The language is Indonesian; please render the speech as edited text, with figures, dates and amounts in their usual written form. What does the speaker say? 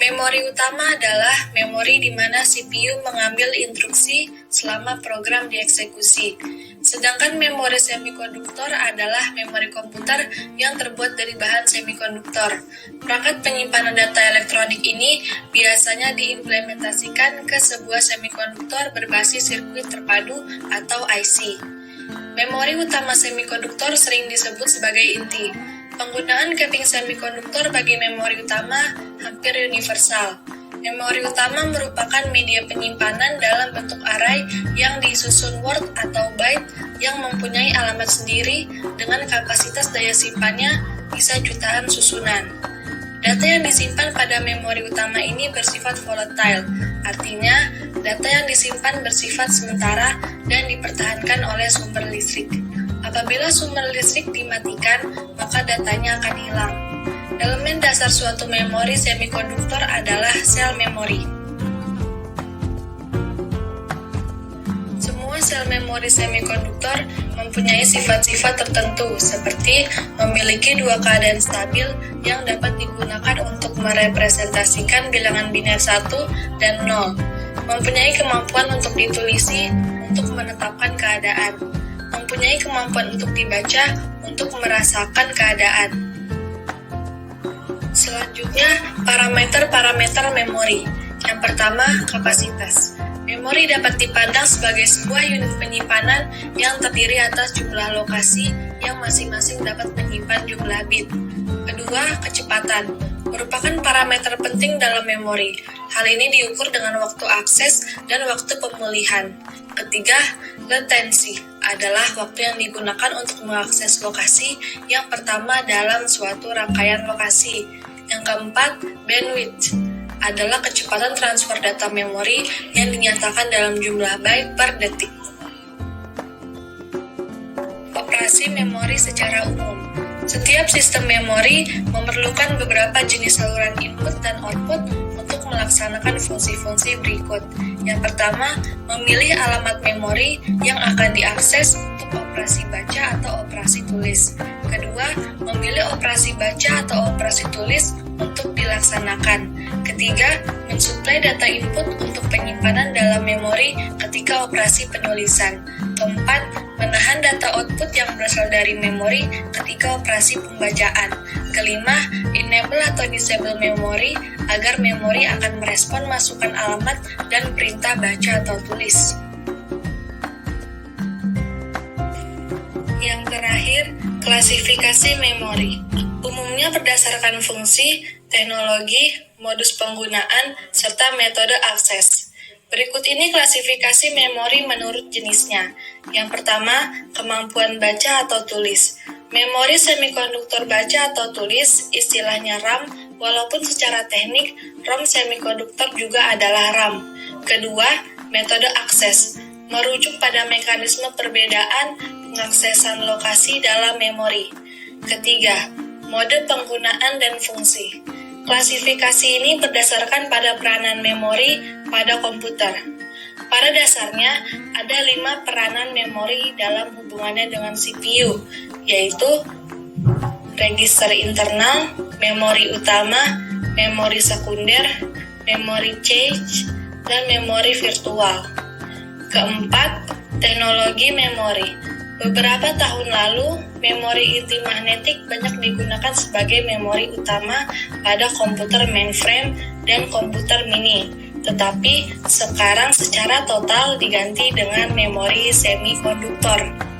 Memori utama adalah memori di mana CPU mengambil instruksi selama program dieksekusi. Sedangkan memori semikonduktor adalah memori komputer yang terbuat dari bahan semikonduktor. Perangkat penyimpanan data elektronik ini biasanya diimplementasikan ke sebuah semikonduktor berbasis sirkuit terpadu atau IC. Memori utama semikonduktor sering disebut sebagai inti. Penggunaan keping semikonduktor bagi memori utama hampir universal. Memori utama merupakan media penyimpanan dalam bentuk array yang disusun word atau byte yang mempunyai alamat sendiri dengan kapasitas daya simpannya bisa jutaan susunan. Data yang disimpan pada memori utama ini bersifat volatile, artinya data yang disimpan bersifat sementara dan dipertahankan oleh sumber listrik. Apabila sumber listrik dimatikan, maka datanya akan hilang. Elemen dasar suatu memori semikonduktor adalah sel memori. Semua sel memori semikonduktor mempunyai sifat-sifat tertentu, seperti memiliki dua keadaan stabil yang dapat digunakan untuk merepresentasikan bilangan biner 1 dan 0, mempunyai kemampuan untuk ditulisi untuk menetapkan keadaan, mempunyai kemampuan untuk dibaca untuk merasakan keadaan. Selanjutnya, parameter-parameter memori. Yang pertama, kapasitas. Memori dapat dipandang sebagai sebuah unit penyimpanan yang terdiri atas jumlah lokasi yang masing-masing dapat menyimpan jumlah bit. Kedua, kecepatan. Merupakan parameter penting dalam memori. Hal ini diukur dengan waktu akses dan waktu pemulihan. Ketiga, latensi adalah waktu yang digunakan untuk mengakses lokasi yang pertama dalam suatu rangkaian lokasi. Yang keempat, bandwidth adalah kecepatan transfer data memori yang dinyatakan dalam jumlah byte per detik. Operasi memori secara umum. Setiap sistem memori memerlukan beberapa jenis saluran input dan output untuk melaksanakan fungsi-fungsi berikut. Yang pertama, memilih alamat memori yang akan diakses untuk operasi baca atau operasi tulis. Kedua, memilih operasi baca atau operasi tulis untuk dilaksanakan. Ketiga, mensuplai data input untuk penyimpanan dalam memori ketika operasi penulisan. Keempat, menahan data output yang berasal dari memori ketika operasi pembacaan. Kelima, enable atau disable memori agar memori akan merespon masukan alamat dan perintah baca atau tulis. Yang terakhir, klasifikasi memori. Umumnya berdasarkan fungsi, teknologi, modus penggunaan, serta metode akses. Berikut ini klasifikasi memori menurut jenisnya. Yang pertama, kemampuan baca atau tulis. Memori semikonduktor baca atau tulis, istilahnya RAM, walaupun secara teknik, ROM semikonduktor juga adalah RAM. Kedua, metode akses. Merujuk pada mekanisme perbedaan pengaksesan lokasi dalam memori. Ketiga, mode penggunaan dan fungsi. Klasifikasi ini berdasarkan pada peranan memori pada komputer. Pada dasarnya, ada 5 peranan memori dalam hubungannya dengan CPU, yaitu register internal, memori utama, memori sekunder, memori cache, dan memori virtual. Keempat, teknologi memori. Beberapa tahun lalu, memori inti magnetik banyak digunakan sebagai memori utama pada komputer mainframe dan komputer mini, tetapi sekarang secara total diganti dengan memori semikonduktor.